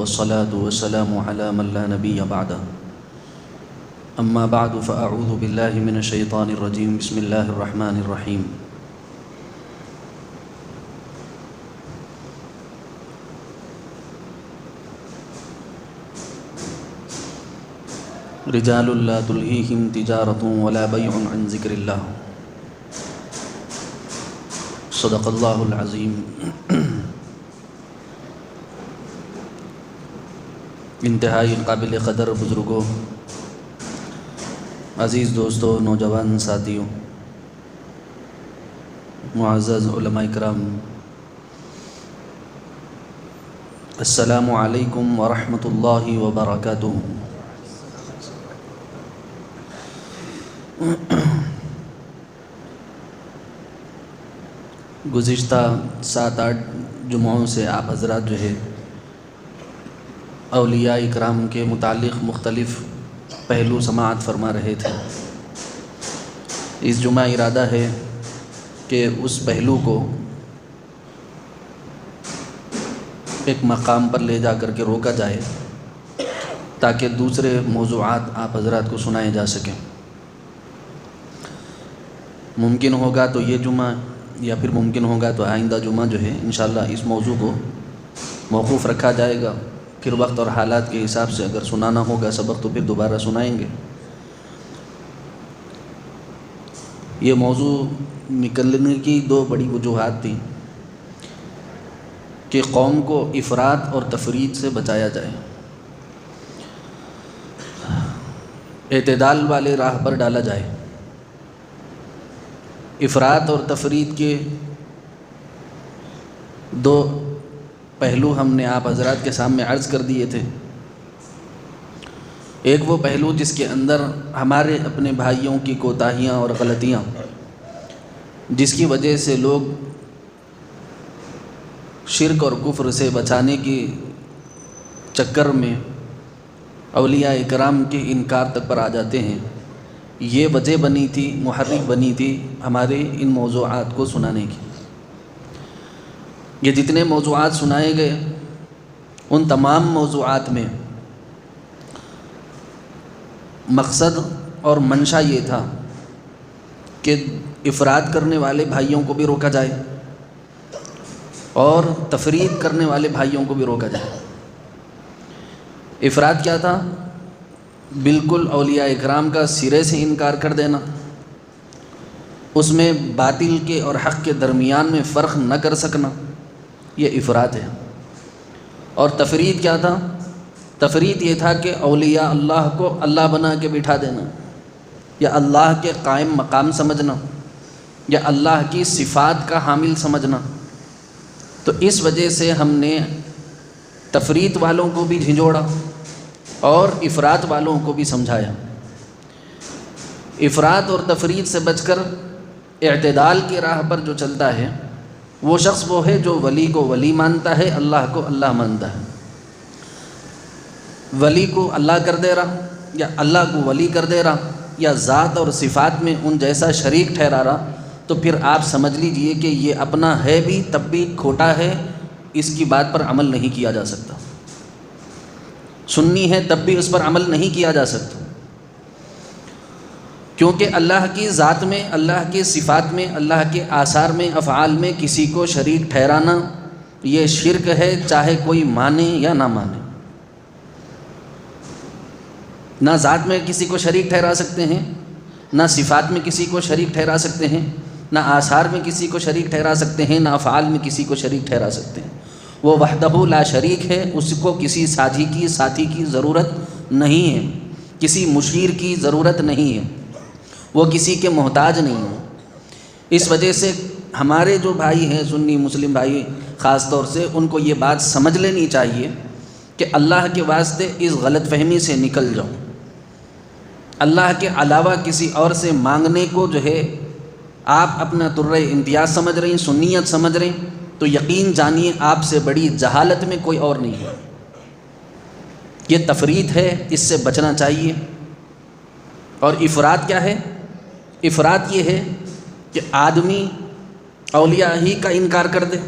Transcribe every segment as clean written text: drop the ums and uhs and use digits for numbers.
والصلاة والسلام على من لا نبي بعده أما بعد فأعوذ بالله من الشيطان الرجيم بسم الله الرحمن الرحيم رجال لا تلهيهم تجارة ولا بيع عن ذكر الله صدق اللہ العظیم۔ انتہائی قابل قدر بزرگوں، عزیز دوستوں، نوجوان ساتھیوں، معزز علماء کرام، السلام علیکم ورحمۃ اللہ وبرکاتہ۔ گزشتہ 7-8 جمعوں سے آپ حضرات جو ہے اولیاء اکرام کے متعلق مختلف پہلو سماعت فرما رہے تھے۔ اس جمعہ ارادہ ہے کہ اس پہلو کو ایک مقام پر لے جا کر کے روکا جائے تاکہ دوسرے موضوعات آپ حضرات کو سنائے جا سکیں۔ ممکن ہوگا تو یہ جمعہ یا پھر ممکن ہوگا تو آئندہ جمعہ جو ہے انشاءاللہ اس موضوع کو موقوف رکھا جائے گا۔ پھر وقت اور حالات کے حساب سے اگر سنانا ہوگا سبق تو پھر دوبارہ سنائیں گے۔ یہ موضوع نکلنے کی 2 بڑی وجوہات تھیں کہ قوم کو افراط اور تفریط سے بچایا جائے، اعتدال والے راہ پر ڈالا جائے۔ افراط اور تفریط کے 2 پہلو ہم نے آپ حضرات کے سامنے عرض کر دیے تھے۔ ایک وہ پہلو جس کے اندر ہمارے اپنے بھائیوں کی کوتاہیاں اور غلطیاں، جس کی وجہ سے لوگ شرک اور کفر سے بچانے کی چکر میں اولیاء کرام کے انکار تک پر آ جاتے ہیں، یہ وجہ بنی تھی، محرک بنی تھی ہمارے ان موضوعات کو سنانے کی۔ یہ جتنے موضوعات سنائے گئے ان تمام موضوعات میں مقصد اور منشا یہ تھا کہ افراط کرنے والے بھائیوں کو بھی روکا جائے اور تفریط کرنے والے بھائیوں کو بھی روکا جائے۔ افراط کیا تھا؟ بالکل اولیاء اکرام کا سرے سے انکار کر دینا، اس میں باطل کے اور حق کے درمیان میں فرق نہ کر سکنا، یہ افراط ہے۔ اور تفریط کیا تھا؟ تفریط یہ تھا کہ اولیاء اللہ کو اللہ بنا کے بٹھا دینا، یا اللہ کے قائم مقام سمجھنا، یا اللہ کی صفات کا حامل سمجھنا۔ تو اس وجہ سے ہم نے تفریط والوں کو بھی جھنجھوڑا اور افراط والوں کو بھی سمجھایا۔ افراط اور تفریط سے بچ کر اعتدال کی راہ پر جو چلتا ہے وہ شخص وہ ہے جو ولی کو ولی مانتا ہے، اللہ کو اللہ مانتا ہے۔ ولی کو اللہ کر دے رہا یا اللہ کو ولی کر دے رہا یا ذات اور صفات میں ان جیسا شریک ٹھہرا رہا، تو پھر آپ سمجھ لیجئے کہ یہ اپنا ہے بھی تب بھی کھوٹا ہے، اس کی بات پر عمل نہیں کیا جا سکتا۔ سنی ہے تب بھی اس پر عمل نہیں کیا جا سکتا، کیونکہ اللہ کی ذات میں، اللہ کے صفات میں، اللہ کے آثار میں، افعال میں کسی کو شریک ٹھہرانا یہ شرک ہے، چاہے کوئی مانے یا نہ مانے۔ نہ ذات میں کسی کو شریک ٹھہرا سکتے ہیں، نہ صفات میں کسی کو شریک ٹھہرا سکتے ہیں، نہ آثار میں کسی کو شریک ٹھہرا سکتے ہیں، نہ افعال میں کسی کو شریک ٹھہرا سکتے ہیں۔ وہ وحدہ لا شریک ہے، اس کو کسی ساتھی کی ضرورت نہیں ہے، کسی مشیر کی ضرورت نہیں ہے، وہ کسی کے محتاج نہیں ہے۔ اس وجہ سے ہمارے جو بھائی ہیں سنی مسلم بھائی خاص طور سے، ان کو یہ بات سمجھ لینی چاہیے کہ اللہ کے واسطے اس غلط فہمی سے نکل جاؤ۔ اللہ کے علاوہ کسی اور سے مانگنے کو جو ہے آپ اپنا ترہ امتیاز سمجھ رہے ہیں، سنیت سمجھ رہے ہیں، تو یقین جانیے آپ سے بڑی جہالت میں کوئی اور نہیں ہے۔ یہ تفریط ہے، اس سے بچنا چاہیے۔ اور افراط کیا ہے؟ افراط یہ ہے کہ آدمی اولیاء ہی کا انکار کر دے،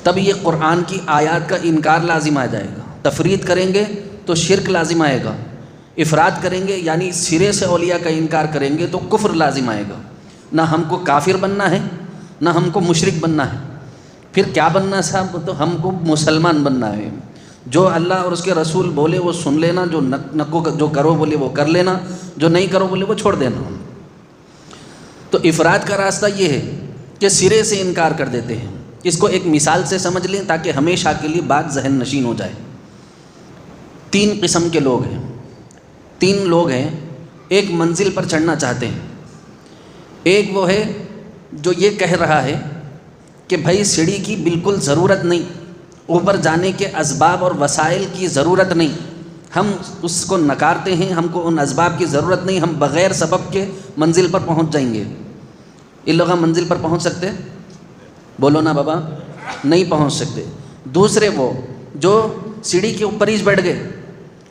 تب یہ قرآن کی آیات کا انکار لازم آ جائے گا۔ تفرید کریں گے تو شرک لازم آئے گا، افراد کریں گے یعنی سرے سے اولیاء کا انکار کریں گے تو کفر لازم آئے گا۔ نہ ہم کو کافر بننا ہے نہ ہم کو مشرک بننا ہے، پھر کیا بننا ہے صاحب؟ تو ہم کو مسلمان بننا ہے۔ جو اللہ اور اس کے رسول بولے وہ سن لینا، جو کرو بولے وہ کر لینا، جو نہیں کرو بولے وہ چھوڑ دینا۔ تو افراد کا راستہ یہ ہے کہ سرے سے انکار کر دیتے ہیں۔ اس کو ایک مثال سے سمجھ لیں تاکہ ہمیشہ کے لیے بات ذہن نشین ہو جائے۔ 3 قسم کے لوگ ہیں، 3 لوگ ہیں، ایک منزل پر چڑھنا چاہتے ہیں۔ ایک وہ ہے جو یہ کہہ رہا ہے کہ بھائی سیڑھی کی بالکل ضرورت نہیں، اوپر جانے کے اسباب اور وسائل کی ضرورت نہیں، ہم اس کو نکارتے ہیں، ہم کو ان اسباب کی ضرورت نہیں، ہم بغیر سبب کے منزل پر پہنچ جائیں گے۔ ان لوگ منزل پر پہنچ سکتے؟ بولو نا بابا، نہیں پہنچ سکتے۔ دوسرے وہ جو سیڑھی کے اوپر ہی بیٹھ گئے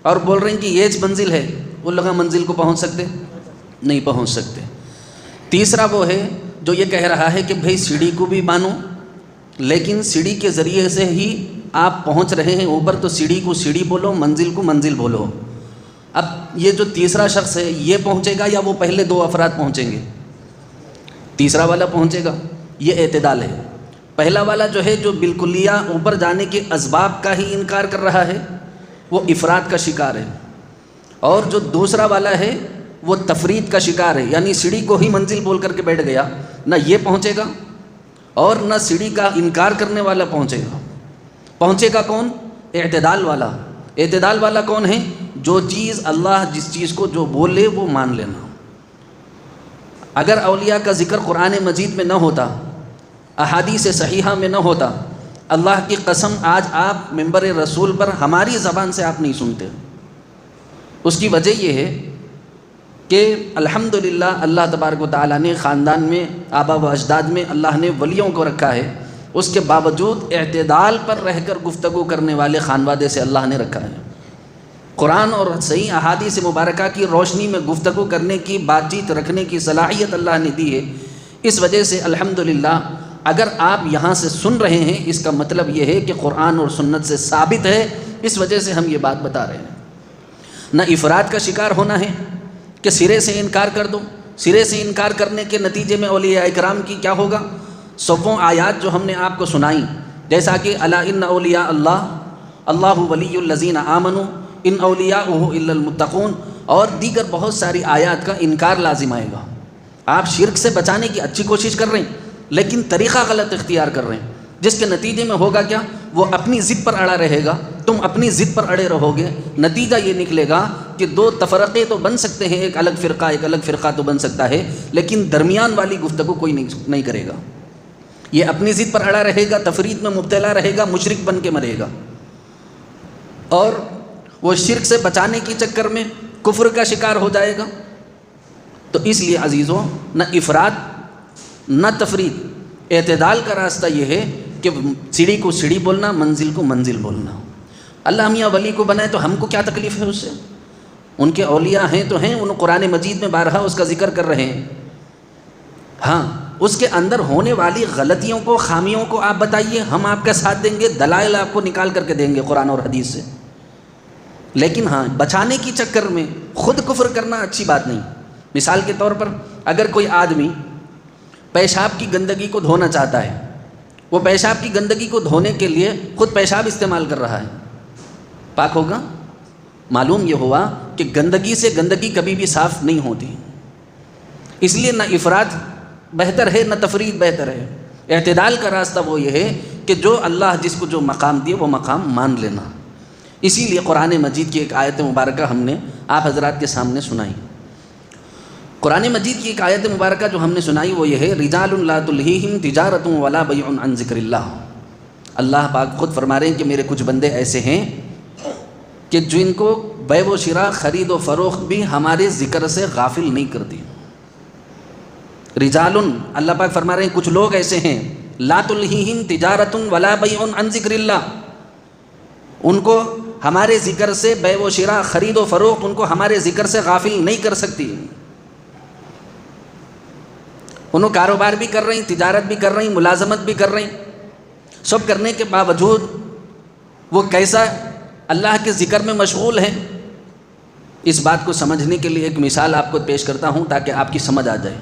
اور بول رہے ہیں کہ یہ منزل ہے، وہ لوگ منزل کو پہنچ سکتے؟ نہیں پہنچ سکتے۔ تیسرا وہ ہے جو یہ کہہ رہا ہے کہ بھئی سیڑھی کو بھی مانو، لیکن سیڑھی کے ذریعے سے ہی آپ پہنچ رہے ہیں اوپر، تو سیڑھی کو سیڑھی بولو، منزل کو منزل بولو۔ اب یہ جو تیسرا شخص ہے یہ پہنچے گا یا وہ پہلے 2 افراد پہنچیں گے؟ تیسرا والا پہنچے گا۔ یہ اعتدال ہے۔ پہلا والا جو ہے جو بالکلیہ اوپر جانے کے اسباب کا ہی انکار کر رہا ہے وہ افراد کا شکار ہے، اور جو دوسرا والا ہے وہ تفرید کا شکار ہے، یعنی سیڑھی کو ہی منزل بول کر کے بیٹھ گیا، نہ یہ پہنچے گا اور نہ سیڑھی کا انکار کرنے والا پہنچے گا۔ پہنچے گا کون؟ اعتدال والا۔ اعتدال والا کون ہے؟ جو چیز اللہ جس چیز کو جو بولے وہ مان لینا۔ اگر اولیاء کا ذکر قرآن مجید میں نہ ہوتا، احادیث صحیحہ میں نہ ہوتا، اللہ کی قسم آج آپ منبر رسول پر ہماری زبان سے آپ نہیں سنتے۔ اس کی وجہ یہ ہے کہ الحمدللہ اللہ تبارک و تعالیٰ نے خاندان میں، آبا و اجداد میں اللہ نے ولیوں کو رکھا ہے، اس کے باوجود اعتدال پر رہ کر گفتگو کرنے والے خانوادے سے اللہ نے رکھا ہے۔ قرآن اور صحیح احادیث مبارکہ کی روشنی میں گفتگو کرنے کی، بات چیت رکھنے کی صلاحیت اللہ نے دی ہے۔ اس وجہ سے الحمدللہ اگر آپ یہاں سے سن رہے ہیں اس کا مطلب یہ ہے کہ قرآن اور سنت سے ثابت ہے، اس وجہ سے ہم یہ بات بتا رہے ہیں۔ نہ افراد کا شکار ہونا ہے کہ سرے سے انکار کر دو۔ سرے سے انکار کرنے کے نتیجے میں اولیاء اکرام کی کیا ہوگا؟ 100 آیات جو ہم نے آپ کو سنائیں، جیسا کہ الا ان اولیاء اللہ ولی الذین آمنوا ان اولیاءہ الا المتقون، اور دیگر بہت ساری آیات کا انکار لازم آئے گا۔ آپ شرک سے بچانے کی اچھی کوشش کر رہے ہیں لیکن طریقہ غلط اختیار کر رہے ہیں، جس کے نتیجے میں ہوگا کیا؟ وہ اپنی ضد پر اڑا رہے گا، تم اپنی ضد پر اڑے رہو گے، نتیجہ یہ نکلے گا کہ 2 تفرقے تو بن سکتے ہیں، ایک الگ فرقہ تو بن سکتا ہے، لیکن درمیان والی گفتگو کوئی نہیں کرے گا۔ یہ اپنی ضد پر اڑا رہے گا، تفرید میں مبتلا رہے گا، مشرک بن کے مرے گا، اور وہ شرک سے بچانے کی چکر میں کفر کا شکار ہو جائے گا۔ تو اس لیے عزیزوں، نہ افراد نہ تفرید، اعتدال کا راستہ یہ ہے کہ سیڑھی کو سیڑھی بولنا، منزل کو منزل بولنا۔ اللہ میاں ولی کو بنائے تو ہم کو کیا تکلیف ہے اس سے؟ ان کے اولیاء ہیں تو ہیں، ان قرآن مجید میں بارہا اس کا ذکر کر رہے ہیں۔ ہاں، اس کے اندر ہونے والی غلطیوں کو، خامیوں کو آپ بتائیے، ہم آپ کا ساتھ دیں گے، دلائل آپ کو نکال کر کے دیں گے قرآن اور حدیث سے۔ لیکن ہاں، بچانے کی چکر میں خود کفر کرنا اچھی بات نہیں۔ مثال کے طور پر اگر کوئی آدمی پیشاب کی گندگی کو دھونا چاہتا ہے، وہ پیشاب کی گندگی کو دھونے کے لیے خود پیشاب استعمال کر رہا ہے، پاک ہوگا؟ معلوم یہ ہوا کہ گندگی سے گندگی کبھی بھی صاف نہیں ہوتی۔ اس لیے نہ افراد بہتر ہے نہ تفرید بہتر ہے۔ اعتدال کا راستہ وہ یہ ہے کہ جو اللہ جس کو جو مقام دیے وہ مقام مان لینا۔ اسی لیے قرآن مجید کی ایک آیت مبارکہ ہم نے آپ حضرات کے سامنے سنائی۔ قرآن مجید کی ایک آیت مبارکہ جو ہم نے سنائی وہ یہ ہے، رجال لا تلہیہم تجارۃ ولا بیع عن ذکر اللہ۔ اللہ پاک خود فرما رہے ہیں کہ میرے کچھ بندے ایسے ہیں کہ جن کو بیع و شراء، خرید و فروخت بھی ہمارے ذکر سے غافل نہیں کرتی۔ رجال، اللہ پاک فرما رہے ہیں کچھ لوگ ایسے ہیں، لا تلہیہم تجارۃ ولا بیع عن ذکر اللہ، ان کو ہمارے ذکر سے بیع و شراء، خرید و فروخت ان کو ہمارے ذکر سے غافل نہیں کر سکتی۔ انہوں کاروبار بھی کر رہی، تجارت بھی کر رہی، ملازمت بھی کر رہی، سب کرنے کے باوجود وہ کیسا اللہ کے ذکر میں مشغول ہیں۔ اس بات کو سمجھنے کے لیے ایک مثال آپ کو پیش کرتا ہوں تاکہ آپ کی سمجھ آ جائے۔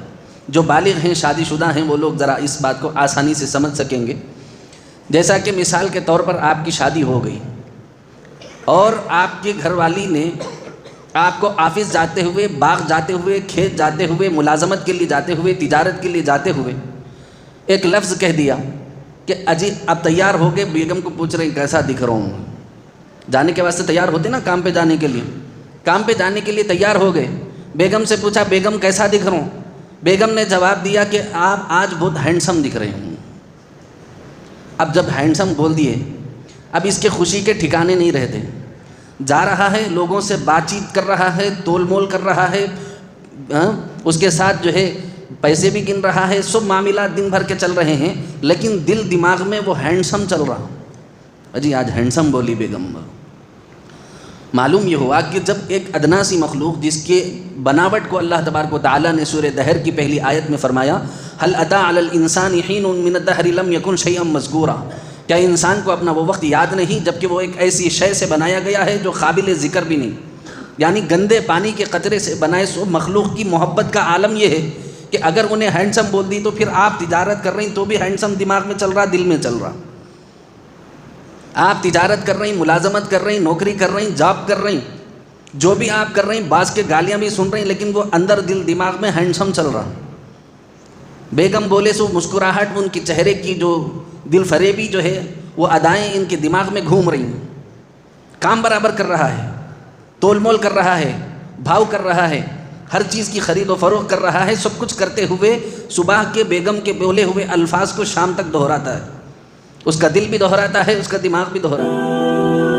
جو بالغ ہیں، شادی شدہ ہیں، وہ لوگ ذرا اس بات کو آسانی سے سمجھ سکیں گے۔ جیسا کہ مثال کے طور پر آپ کی شادی ہو گئی اور آپ کی گھر والی نے آپ کو آفس جاتے ہوئے، باغ جاتے ہوئے، کھیت جاتے ہوئے، ملازمت کے لیے جاتے ہوئے، تجارت کے لیے جاتے ہوئے ایک لفظ کہہ دیا کہ اجی اب تیار ہو گئے، بیگم کو پوچھ رہے ہیں کیسا دکھ رہا ہوں۔ جانے کے واسطے تیار ہوتے نا کام پہ جانے کے لیے، کام پہ جانے کے لیے تیار ہو گئے، بیگم سے پوچھا بیگم کیسا دکھ رہا ہوں؟ بیگم نے جواب دیا کہ آپ آج بہت ہینڈسم دکھ رہے ہوں۔ اب جب ہینڈسم بول دیے، اب اس کے خوشی کے ٹھکانے نہیں رہتے، جا رہا ہے، لوگوں سے بات چیت کر رہا ہے، تول مول کر رہا ہے، اس کے ساتھ جو ہے پیسے بھی گن رہا ہے، سب معاملات دن بھر کے چل رہے ہیں، لیکن دل دماغ میں وہ ہینڈسم چل رہا۔ اجی آج ہینڈسم بولی بیگم۔ معلوم یہ ہوا کہ جب ایک ادنا سی مخلوق جس کے بناوٹ کو اللہ تبارک و تعالیٰ نے سورہ دہر کی پہلی آیت میں فرمایا هل اتى على الانسان حين من الدهر لم يكن شيئا مذكورا، کیا انسان کو اپنا وہ وقت یاد نہیں جبکہ وہ ایک ایسی شے سے بنایا گیا ہے جو قابل ذکر بھی نہیں، یعنی گندے پانی کے قطرے سے بنائے سو مخلوق کی محبت کا عالم یہ ہے کہ اگر انہیں ہینڈسم بول دی تو پھر آپ تجارت کر رہی تو بھی ہینڈسم دماغ میں چل رہا، دل میں چل رہا۔ آپ تجارت کر رہی، ملازمت کر رہی، نوکری کر رہی، جاب کر رہی، جو بھی آپ کر رہی، بعض کے گالیاں بھی سن رہی، لیکن وہ اندر دل دماغ میں ہینڈسم چل رہا۔ بیگم بولے سو مسکراہٹ ان کے چہرے کی جو دل فریبی جو ہے وہ ادائیں ان کے دماغ میں گھوم رہی ہیں۔ کام برابر کر رہا ہے، تول مول کر رہا ہے، بھاؤ کر رہا ہے، ہر چیز کی خرید و فروخت کر رہا ہے، سب کچھ کرتے ہوئے صبح کے بیگم کے بولے ہوئے الفاظ کو شام تک دہراتا ہے، اس کا دل بھی دہراتا ہے، اس کا دماغ بھی دہراتا ہے۔